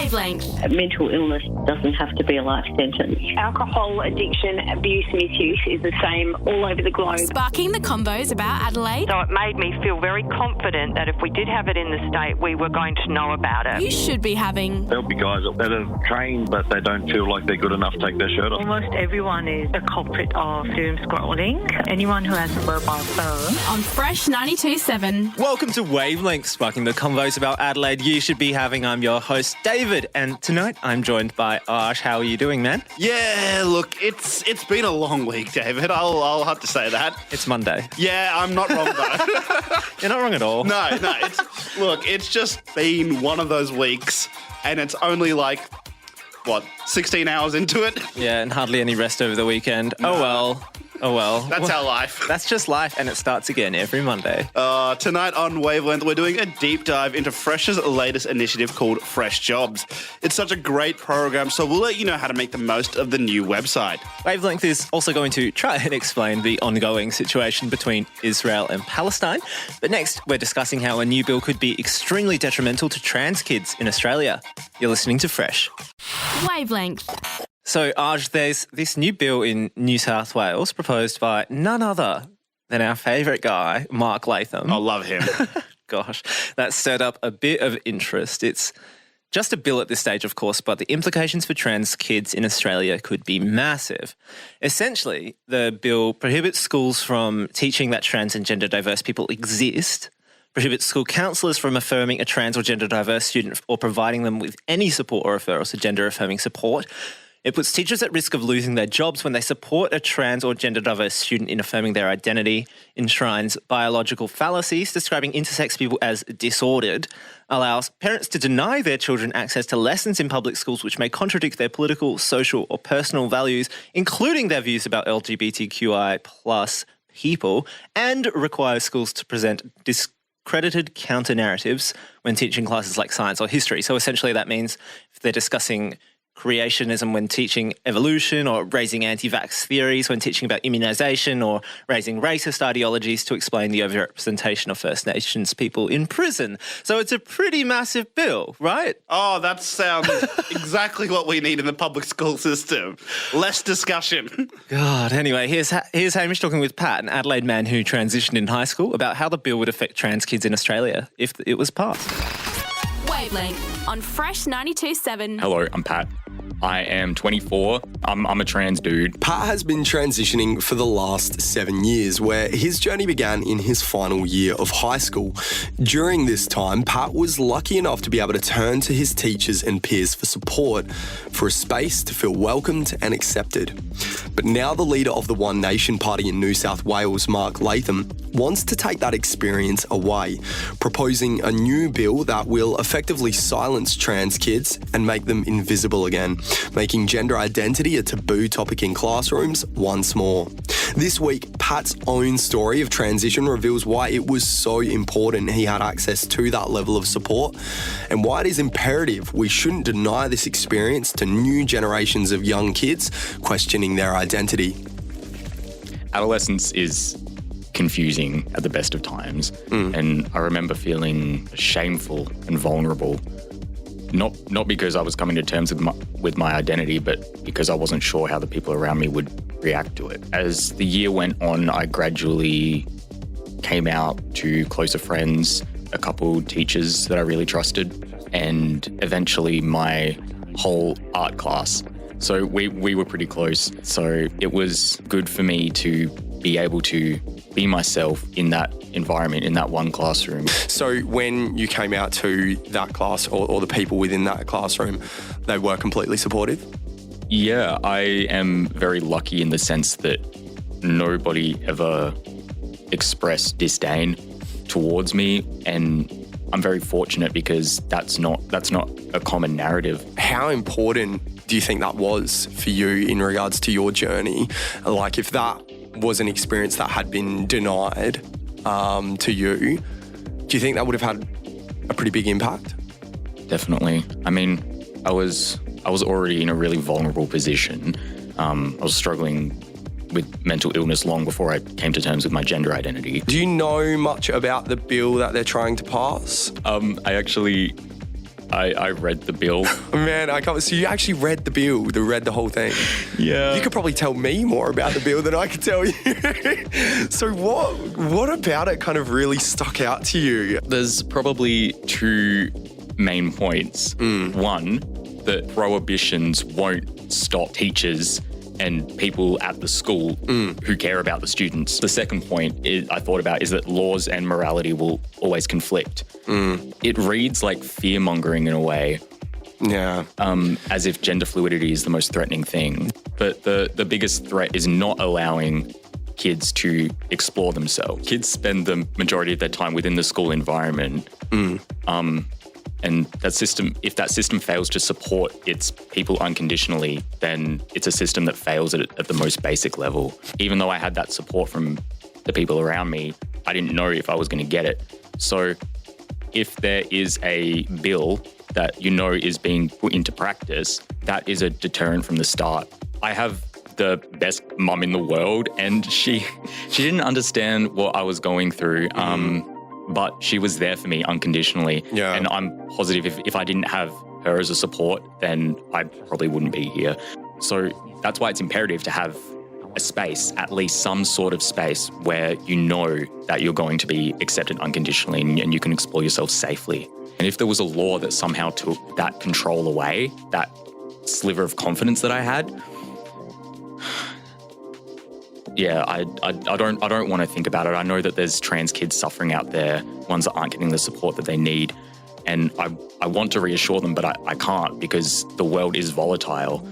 Wavelength. Mental illness doesn't have to be a life sentence. Alcohol addiction, abuse, misuse is the same all over the globe. Sparking the combos about Adelaide. So it made me feel very confident that if we did have it in the state, we were going to know about it. You should be having. There'll be guys that are trained, but they don't feel like they're good enough to take their shirt off. Almost everyone is a culprit of doom scrolling. Anyone who has a mobile phone. On Fresh 92.7. Welcome to Wavelength, sparking the convos about Adelaide you should be having. I'm your host, David, and tonight I'm joined by Ash. How are you doing, man? Yeah, look, it's been a long week, David. I'll have to say that. It's Monday. Yeah, I'm not wrong, though. You're not wrong at all. No, it's just been one of those weeks, and it's only 16 hours into it? Yeah, and hardly any rest over the weekend. No. Oh well. That's our life. That's just life, and it starts again every Monday. Tonight on Wavelength, we're doing a deep dive into Fresh's latest initiative called Fresh Jobs. It's such a great program, so we'll let you know how to make the most of the new website. Wavelength is also going to try and explain the ongoing situation between Israel and Palestine. But next, we're discussing how a new bill could be extremely detrimental to trans kids in Australia. You're listening to Fresh. Wavelength. So, Aj, there's this new bill in New South Wales proposed by none other than our favourite guy, Mark Latham. I love him. Gosh, that stirred up a bit of interest. It's just a bill at this stage, of course, but the implications for trans kids in Australia could be massive. Essentially, the bill prohibits schools from teaching that trans and gender diverse people exist, prohibits school counsellors from affirming a trans or gender diverse student or providing them with any support or referrals to gender affirming support. It puts teachers at risk of losing their jobs when they support a trans or gender diverse student in affirming their identity, enshrines biological fallacies, describing intersex people as disordered, allows parents to deny their children access to lessons in public schools which may contradict their political, social or personal values, including their views about LGBTQI plus people, and requires schools to present discredited counter-narratives when teaching classes like science or history. So essentially that means if they're discussing creationism when teaching evolution, or raising anti-vax theories when teaching about immunisation, or raising racist ideologies to explain the overrepresentation of First Nations people in prison. So it's a pretty massive bill, right? Oh, that sounds exactly what we need in the public school system. Less discussion. God, anyway, here's Hamish talking with Pat, an Adelaide man who transitioned in high school, about how the bill would affect trans kids in Australia if it was passed. Wavelength on Fresh 92.7. Hello, I'm Pat. I am 24. I'm a trans dude. Pat has been transitioning for the last 7 years, where his journey began in his final year of high school. During this time, Pat was lucky enough to be able to turn to his teachers and peers for support, for a space to feel welcomed and accepted. But now the leader of the One Nation Party in New South Wales, Mark Latham, wants to take that experience away, proposing a new bill that will effectively silence trans kids and make them invisible again, making gender identity a taboo topic in classrooms once more. This week, Pat's own story of transition reveals why it was so important he had access to that level of support, and why it is imperative we shouldn't deny this experience to new generations of young kids questioning their identity. Adolescence is confusing at the best of times, and I remember feeling shameful and vulnerable. Not because I was coming to terms with my identity, but because I wasn't sure how the people around me would react to it. As the year went on, I gradually came out to closer friends, a couple teachers that I really trusted, and eventually my whole art class. So we were pretty close. So it was good for me to be able to be myself in that environment, in that one classroom. So when you came out to that class, or the people within that classroom, they were completely supportive? Yeah, I am very lucky in the sense that nobody ever expressed disdain towards me, and I'm very fortunate because that's not a common narrative. How important do you think that was for you in regards to your journey? Like, if that was an experience that had been denied to you, do you think that would have had a pretty big impact? Definitely. I mean, I was already in a really vulnerable position. I was struggling with mental illness long before I came to terms with my gender identity. Do you know much about the bill that they're trying to pass? I actually I read the bill. Man, I can't. So you actually read the bill, read the whole thing. Yeah. You could probably tell me more about the bill than I could tell you. So what about it kind of really stuck out to you? There's probably two main points. One, that prohibitions won't stop teachers and people at the school who care about the students. The second point I thought about is that laws and morality will always conflict. It reads like fear-mongering in a way. Yeah. As if gender fluidity is the most threatening thing. But the biggest threat is not allowing kids to explore themselves. Kids spend the majority of their time within the school environment. And that system, if that system fails to support its people unconditionally, then it's a system that fails at the most basic level. Even though I had that support from the people around me, I didn't know if I was going to get it. So if there is a bill that you know is being put into practice, that is a deterrent from the start. I have the best mum in the world, and she didn't understand what I was going through. But she was there for me unconditionally. Yeah. And I'm positive if I didn't have her as a support, then I probably wouldn't be here. So that's why it's imperative to have a space, at least some sort of space where you know that you're going to be accepted unconditionally and you can explore yourself safely. And if there was a law that somehow took that control away, that sliver of confidence that I had, yeah, I don't want to think about it. I know that there's trans kids suffering out there, ones that aren't getting the support that they need. And I want to reassure them, but I can't because the world is volatile.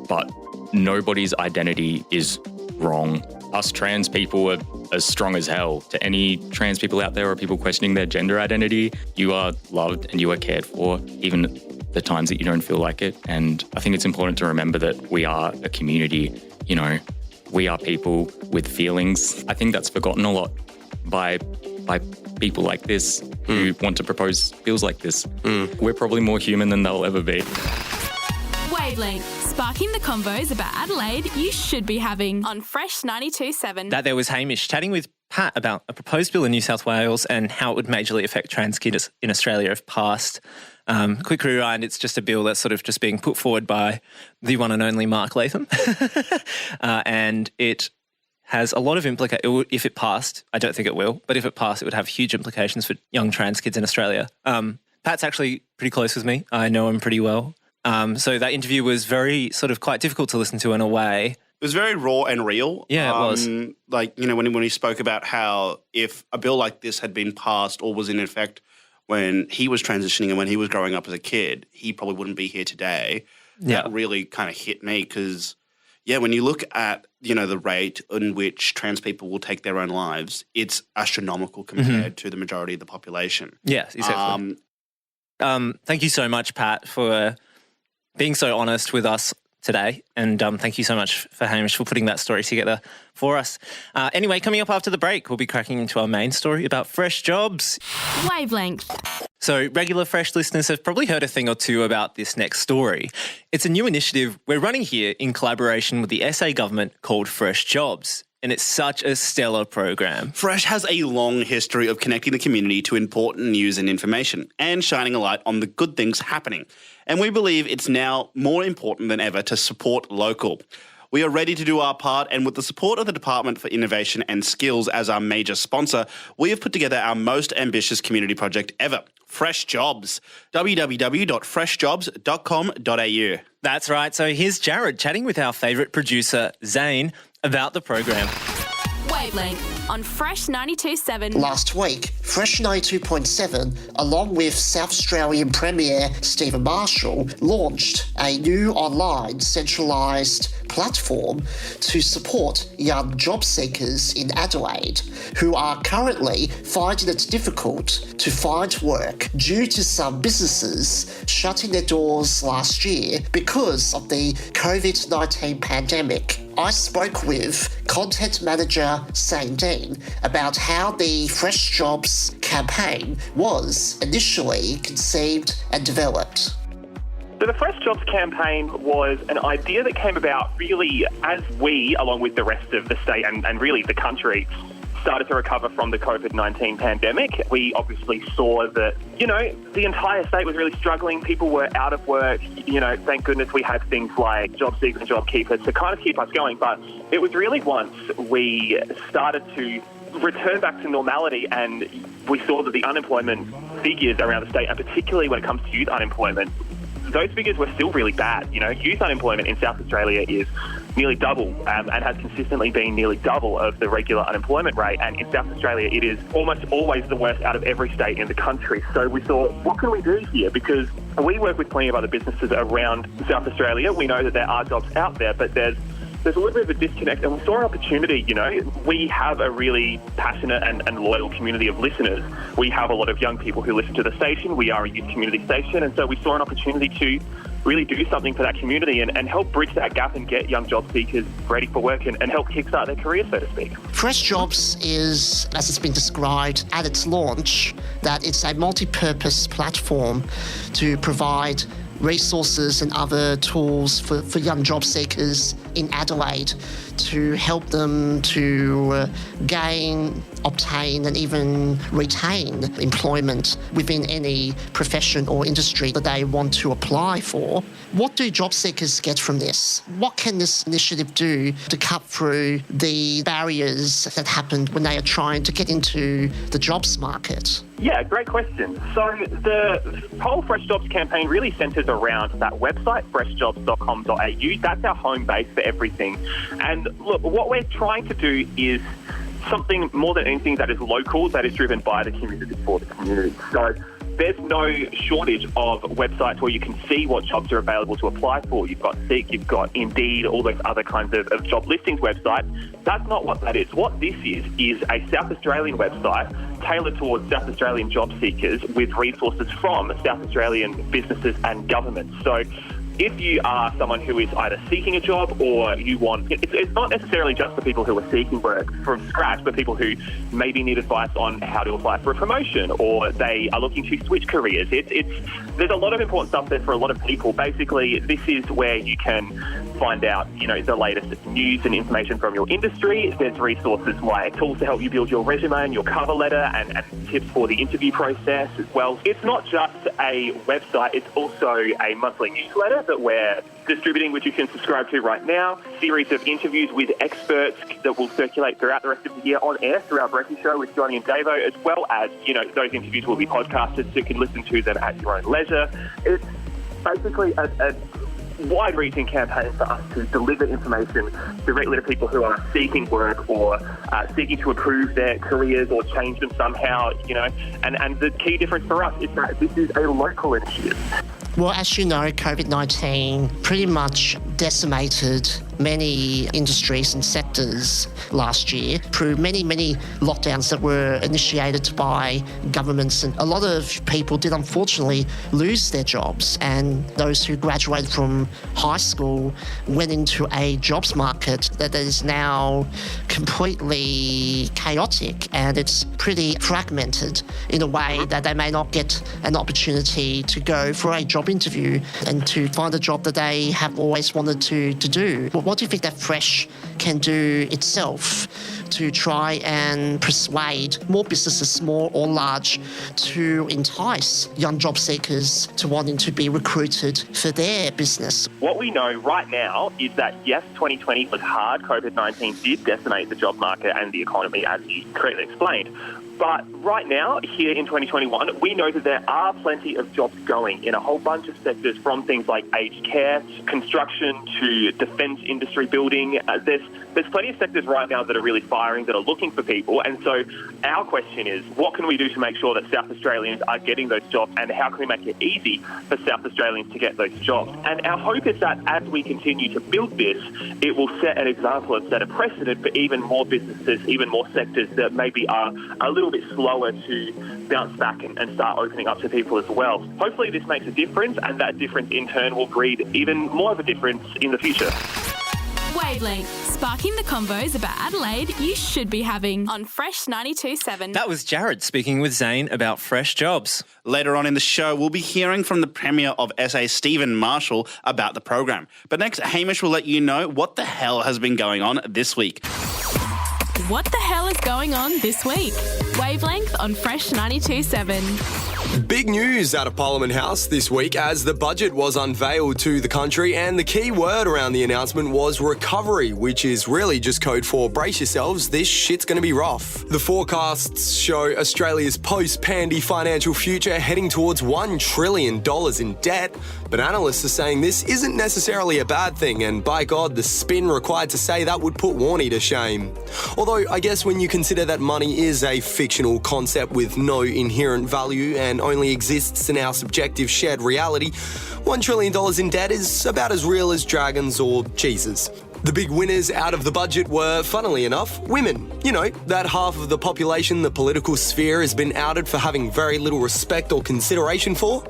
But nobody's identity is wrong. Us trans people are as strong as hell. To any trans people out there or people questioning their gender identity, you are loved and you are cared for, even the times that you don't feel like it. And I think it's important to remember that we are a community, you know. We are people with feelings. I think that's forgotten a lot by people like this who want to propose bills like this. We're probably more human than they'll ever be. Wavelength, sparking the convos about Adelaide you should be having on Fresh 92.7. That there was Hamish chatting with Pat about a proposed bill in New South Wales and how it would majorly affect trans kids in Australia if passed. Quick rewind, it's just a bill that's sort of just being put forward by the one and only Mark Latham. And it has a lot of implications. If it passed, I don't think it will, but if it passed, it would have huge implications for young trans kids in Australia. Pat's actually pretty close with me. I know him pretty well. So that interview was very sort of quite difficult to listen to in a way. It was very raw and real. Yeah, it was. Like, you know, when he spoke about how if a bill like this had been passed or was in effect when he was transitioning and when he was growing up as a kid, he probably wouldn't be here today. Yeah. That really kind of hit me because, yeah, when you look at, you know, the rate in which trans people will take their own lives, it's astronomical compared to the majority of the population. Yes, exactly. Thank you so much, Pat, for being so honest with us today. And thank you so much for Hamish for putting that story together for us. Anyway, coming up after the break, we'll be cracking into our main story about fresh jobs. Wavelength. So regular Fresh listeners have probably heard a thing or two about this next story. It's a new initiative we're running here in collaboration with the SA government called Fresh Jobs. And it's such a stellar program. Fresh has a long history of connecting the community to important news and information and shining a light on the good things happening. And we believe it's now more important than ever to support local. We are ready to do our part, and with the support of the Department for Innovation and Skills as our major sponsor, we have put together our most ambitious community project ever, Fresh Jobs. www.freshjobs.com.au. That's right. So here's Jarrad chatting with our favourite producer, Zane, about the program. Wavelength on Fresh 92.7. Last week, Fresh 92.7, along with South Australian Premier Stephen Marshall, launched a new online centralised platform to support young job seekers in Adelaide who are currently finding it difficult to find work due to some businesses shutting their doors last year because of the COVID-19 pandemic. I spoke with content manager Zane Dean about how the Fresh Jobs campaign was initially conceived and developed. So the Fresh Jobs campaign was an idea that came about really as we, along with the rest of the state and really the country, started to recover from the COVID-19 pandemic, we obviously saw that, the entire state was really struggling. People were out of work. Thank goodness we had things like job seekers and job keepers to kind of keep us going. But it was really once we started to return back to normality and we saw that the unemployment figures around the state, and particularly when it comes to youth unemployment, those figures were still really bad. Youth unemployment in South Australia is nearly double and has consistently been nearly double of the regular unemployment rate. And in South Australia, it is almost always the worst out of every state in the country. So we thought, what can we do here? Because we work with plenty of other businesses around South Australia. We know that there are jobs out there, but there's a little bit of a disconnect, and we saw an opportunity. We have a really passionate and loyal community of listeners. We have a lot of young people who listen to the station. We are a youth community station, and so we saw an opportunity to really do something for that community and help bridge that gap and get young job seekers ready for work and help kickstart their career, so to speak. Fresh Jobs is, as it's been described at its launch, that it's a multi-purpose platform to provide resources and other tools for young job seekers in Adelaide to help them to gain, obtain and even retain employment within any profession or industry that they want to apply for. What do job seekers get from this? What can this initiative do to cut through the barriers that happen when they are trying to get into the jobs market? Yeah, great question. So the whole Fresh Jobs campaign really centres around that website, freshjobs.com.au. That's our home base for everything. And look, what we're trying to do is something more than anything that is local, that is driven by the community for the community. So there's no shortage of websites where you can see what jobs are available to apply for. You've got Seek, you've got Indeed, all those other kinds of job listings websites. That's not what that is. What this is a South Australian website tailored towards South Australian job seekers with resources from South Australian businesses and governments. So if you are someone who is either seeking a job or you want, it's not necessarily just for people who are seeking work from scratch, but people who maybe need advice on how to apply for a promotion or they are looking to switch careers. There's a lot of important stuff there for a lot of people. Basically, this is where you can find out, the latest news and information from your industry. There's resources like tools to help you build your resume and your cover letter and tips for the interview process as well. It's not just a website, it's also a monthly newsletter that we're distributing, which you can subscribe to right now. Series of interviews with experts that will circulate throughout the rest of the year on air through our Brekky show with Johnny and Davo, as well as, those interviews will be podcasted so you can listen to them at your own leisure. It's basically a wide-reaching campaign for us to deliver information directly to people who are seeking work or seeking to improve their careers or change them somehow, and the key difference for us is that this is a local initiative. Well, as you know, COVID-19 pretty much decimated many industries and sectors last year through many lockdowns that were initiated by governments, and a lot of people did unfortunately lose their jobs, and those who graduated from high school went into a jobs market that is now completely chaotic, and it's pretty fragmented in a way that they may not get an opportunity to go for a job interview and to find a job that they have always wanted to do. But what do you think that Fresh can do itself to try and persuade more businesses, small or large, to entice young job seekers to wanting to be recruited for their business? What we know right now is that, yes, 2020 was hard. COVID-19 did decimate the job market and the economy, as you correctly explained. But right now, here in 2021, we know that there are plenty of jobs going in a whole bunch of sectors, from things like aged care, construction to defence industry building. There's plenty of sectors right now that are really firing, that are looking for people. And so our question is, what can we do to make sure that South Australians are getting those jobs, and how can we make it easy for South Australians to get those jobs? And our hope is that as we continue to build this, it will set an example and set a precedent for even more businesses, even more sectors that maybe are a little bit slower to bounce back and start opening up to people as well. Hopefully this makes a difference, and that difference in turn will breed even more of a difference in the future. Wavelength, sparking the convos about Adelaide you should be having on Fresh 92.7. That was Jarrad speaking with Zane about Fresh Jobs. Later on in the show, we'll be hearing from the Premier of SA, Stephen Marshall, about the program. But next, Hamish will let you know what the hell has been going on this week. what the hell is going on this week. Wavelength on Fresh 92.7. Big news out of Parliament House this week as the budget was unveiled to the country, and the key word around the announcement was recovery, which is really just code for brace yourselves, this shit's going to be rough. The forecasts show Australia's post-pandy financial future heading towards $1 trillion in debt, but analysts are saying this isn't necessarily a bad thing, and by God, the spin required to say that would put Warney to shame. Although I guess when you consider that money is a fictional concept with no inherent value and only exists in our subjective shared reality, $1 trillion in debt is about as real as dragons or Jesus. The big winners out of the budget were, funnily enough, women. You know, that half of the population the political sphere has been outed for having very little respect or consideration for.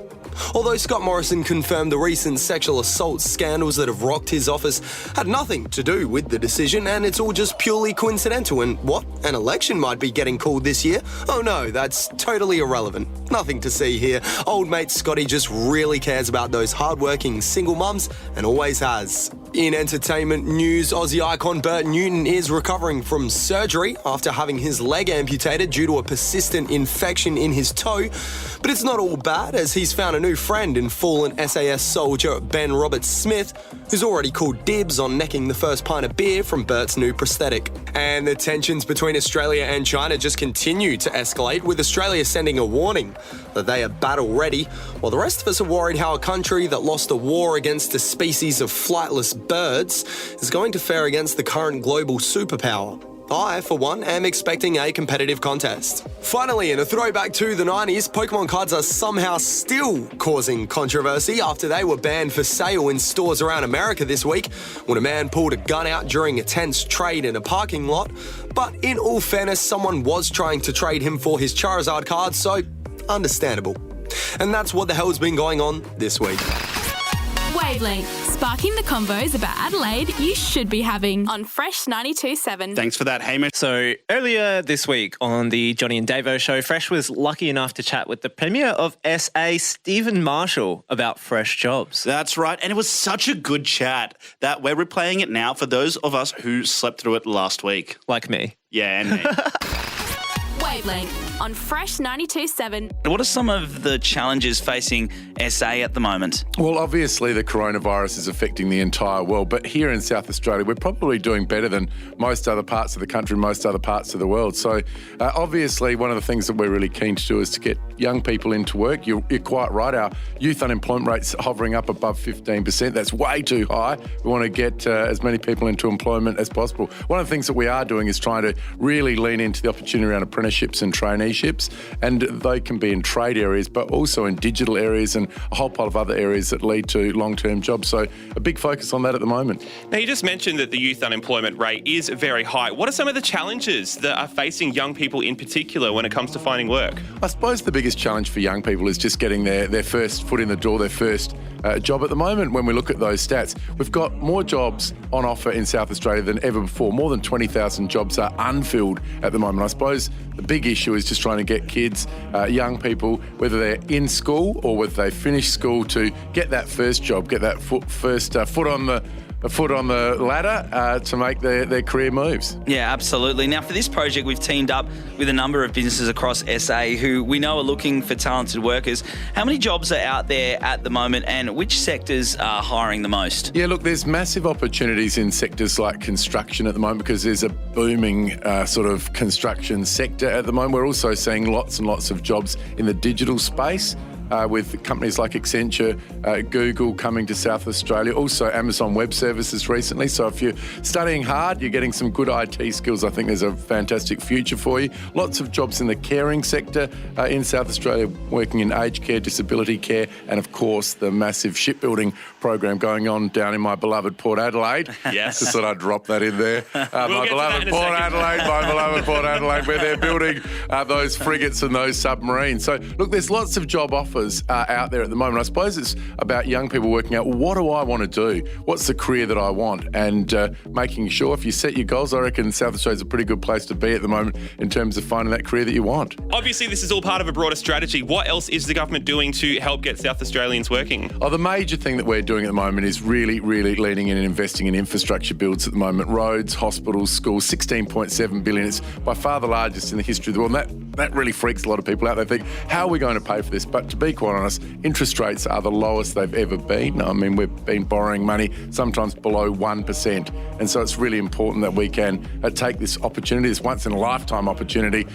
Although Scott Morrison confirmed the recent sexual assault scandals that have rocked his office had nothing to do with the decision, and it's all just purely coincidental. And what? An election might be getting called this year? Oh no, that's totally irrelevant. Nothing to see here. Old mate Scotty just really cares about those hardworking single mums and always has. In entertainment news, Aussie icon Bert Newton is recovering from surgery after having his leg amputated due to a persistent infection in his toe. But it's not all bad, as he's found a new friend in fallen SAS soldier Ben Robert Smith, who's already called dibs on necking the first pint of beer from Bert's new prosthetic. And the tensions between Australia and China just continue to escalate, with Australia sending a warning that they are battle ready, while the rest of us are worried how a country that lost a war against a species of flightless birds is going to fare against the current global superpower. I, for one, am expecting a competitive contest. Finally, in a throwback to the 90s, Pokemon cards are somehow still causing controversy after they were banned for sale in stores around America this week when a man pulled a gun out during a tense trade in a parking lot. But in all fairness, someone was trying to trade him for his Charizard card, so understandable. And that's what the hell's been going on this week. Wavelength, sparking the convos about Adelaide you should be having on Fresh 92.7. Thanks for that, Hamish. So earlier this week on the Johnny and Davo show, Fresh was lucky enough to chat with the Premier of SA, Stephen Marshall, about fresh jobs. That's right, and it was such a good chat that we're replaying it now for those of us who slept through it last week. Like me. Yeah, and me. Wavelength on Fresh 92.7. What are some of the challenges facing SA at the moment? Well, obviously the coronavirus is affecting the entire world, but here in South Australia, we're probably doing better than most other parts of the country, most other parts of the world. So obviously one of the things that we're really keen to do is to get young people into work. You're quite right. Our youth unemployment rate's hovering up above 15%. That's way too high. We want to get as many people into employment as possible. One of the things that we are doing is trying to really lean into the opportunity around apprenticeships and traineeships, and they can be in trade areas but also in digital areas and a whole pile of other areas that lead to long-term jobs. So a big focus on that at the moment. Now, you just mentioned that the youth unemployment rate is very high. What are some of the challenges that are facing young people in particular when it comes to finding work? I suppose the biggest challenge for young people is just getting their first foot in the door, their first job. At the moment, when we look at those stats, we've got more jobs on offer in South Australia than ever before. More than 20,000 jobs are unfilled at the moment. I suppose the big issue is just trying to get kids, young people, whether they're in school or whether they finish school, to get that first job, get that foot on the ladder to make their career moves. Yeah, absolutely. Now, for this project, we've teamed up with a number of businesses across SA who we know are looking for talented workers. How many jobs are out there at the moment, and which sectors are hiring the most? Yeah, look, there's massive opportunities in sectors like construction at the moment because there's a booming sort of construction sector at the moment. We're also seeing lots and lots of jobs in the digital space. With companies like Accenture, Google coming to South Australia, also Amazon Web Services recently. So if you're studying hard, you're getting some good IT skills, I think there's a fantastic future for you. Lots of jobs in the caring sector in South Australia, working in aged care, disability care, and of course the massive shipbuilding program going on down in my beloved Port Adelaide. Yes. Just thought I'd drop that in there. My beloved Port Adelaide, where they're building those frigates and those submarines. So look, there's lots of job offerings offers are out there at the moment. I suppose it's about young people working out, what do I want to do? What's the career that I want? And making sure if you set your goals, I reckon South Australia's a pretty good place to be at the moment in terms of finding that career that you want. Obviously, this is all part of a broader strategy. What else is the government doing to help get South Australians working? Oh, the major thing that we're doing at the moment is really, really leaning in and investing in infrastructure builds at the moment. Roads, hospitals, schools, 16.7 billion. It's by far the largest in the history of the world. And that really freaks a lot of people out. They think, how are we going to pay for this? But to be quite honest, interest rates are the lowest they've ever been. I mean, we've been borrowing money sometimes below 1%. And so it's really important that we can take this opportunity, this once-in-a-lifetime opportunity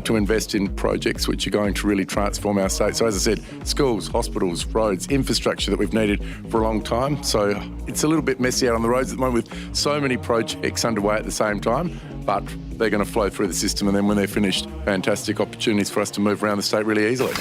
to invest in projects which are going to really transform our state. So as I said, schools, hospitals, roads, infrastructure that we've needed for a long time. So it's a little bit messy out on the roads at the moment with so many projects underway at the same time, but they're going to flow through the system, and then when they're finished, fantastic opportunities for us to move around the state really easily.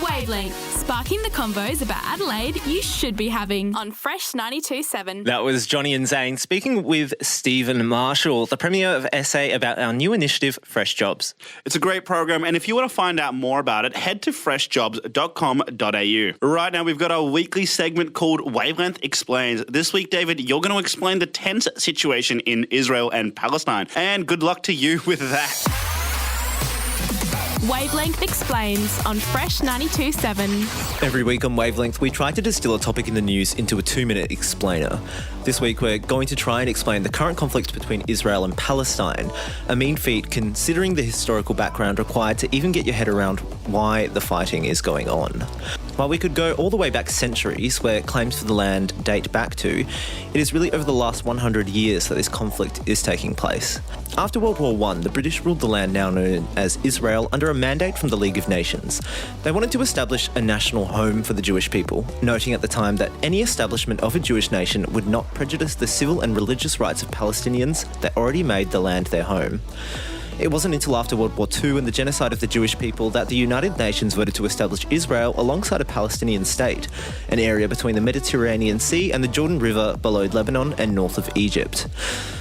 Wavelength, sparking the convos about Adelaide you should be having on Fresh 92.7. That was Johnny and Zane speaking with Stephen Marshall, the Premier of SA, about our new initiative, Fresh Jobs. It's a great program, and if you want to find out more about it, head to freshjobs.com.au. Right now, we've got our weekly segment called Wavelength Explains. This week, David, you're going to explain the tense situation in Israel and Palestine, and good luck to you with that. Wavelength Explains on Fresh 92.7. Every week on Wavelength, we try to distill a topic in the news into a 2-minute explainer. This week, we're going to try and explain the current conflict between Israel and Palestine, a mean feat considering the historical background required to even get your head around why the fighting is going on. While we could go all the way back centuries, where claims for the land date back to, it is really over the last 100 years that this conflict is taking place. After World War I, the British ruled the land now known as Israel under a mandate from the League of Nations. They wanted to establish a national home for the Jewish people, noting at the time that any establishment of a Jewish nation would not prejudice the civil and religious rights of Palestinians that already made the land their home. It wasn't until after World War II and the genocide of the Jewish people that the United Nations voted to establish Israel alongside a Palestinian state, an area between the Mediterranean Sea and the Jordan River below Lebanon and north of Egypt.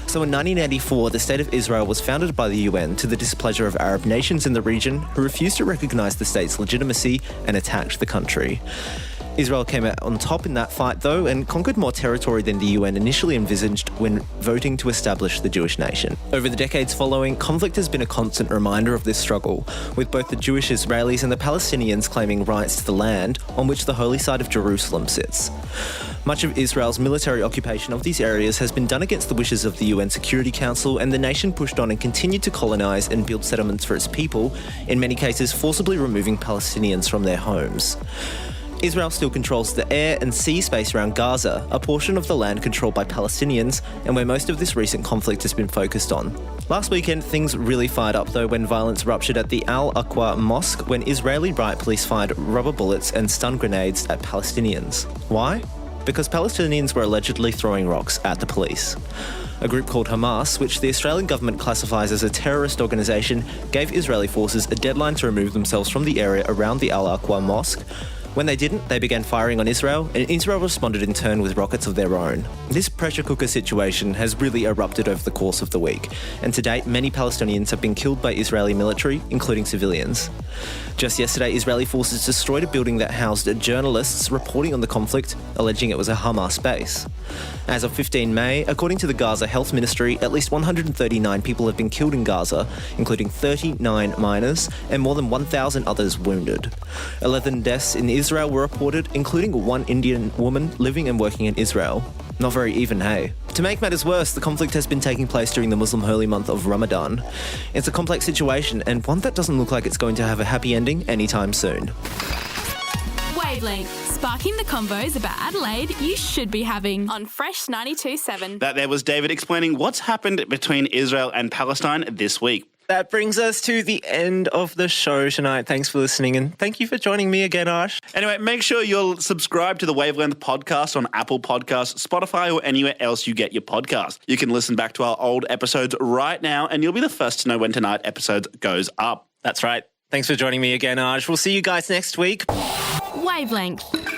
So in 1984, the State of Israel was founded by the UN to the displeasure of Arab nations in the region who refused to recognise the state's legitimacy and attacked the country. Israel came out on top in that fight, though, and conquered more territory than the UN initially envisaged when voting to establish the Jewish nation. Over the decades following, conflict has been a constant reminder of this struggle, with both the Jewish Israelis and the Palestinians claiming rights to the land on which the holy site of Jerusalem sits. Much of Israel's military occupation of these areas has been done against the wishes of the UN Security Council, and the nation pushed on and continued to colonise and build settlements for its people, in many cases forcibly removing Palestinians from their homes. Israel still controls the air and sea space around Gaza, a portion of the land controlled by Palestinians, and where most of this recent conflict has been focused on. Last weekend, things really fired up, though, when violence ruptured at the Al-Aqsa Mosque when Israeli riot police fired rubber bullets and stun grenades at Palestinians. Why? Because Palestinians were allegedly throwing rocks at the police. A group called Hamas, which the Australian government classifies as a terrorist organisation, gave Israeli forces a deadline to remove themselves from the area around the Al-Aqsa Mosque. When they didn't, they began firing on Israel, and Israel responded in turn with rockets of their own. This pressure cooker situation has really erupted over the course of the week, and to date, many Palestinians have been killed by Israeli military, including civilians. Just yesterday, Israeli forces destroyed a building that housed journalists reporting on the conflict, alleging it was a Hamas base. As of 15 May, according to the Gaza Health Ministry, at least 139 people have been killed in Gaza, including 39 minors, and more than 1,000 others wounded. 11 deaths in Israel were reported, including one Indian woman living and working in Israel. Not very even, hey? To make matters worse, the conflict has been taking place during the Muslim holy month of Ramadan. It's a complex situation, and one that doesn't look like it's going to have a happy ending anytime soon. Wavelength, sparking the convos about Adelaide you should be having on Fresh 92.7. That there was David explaining what's happened between Israel and Palestine this week. That brings us to the end of the show tonight. Thanks for listening, and thank you for joining me again, Ash. Anyway, make sure you'll subscribe to the Wavelength podcast on Apple Podcasts, Spotify, or anywhere else you get your podcast. You can listen back to our old episodes right now, and you'll be the first to know when tonight's episode goes up. That's right. Thanks for joining me again, Ash. We'll see you guys next week. Wavelength.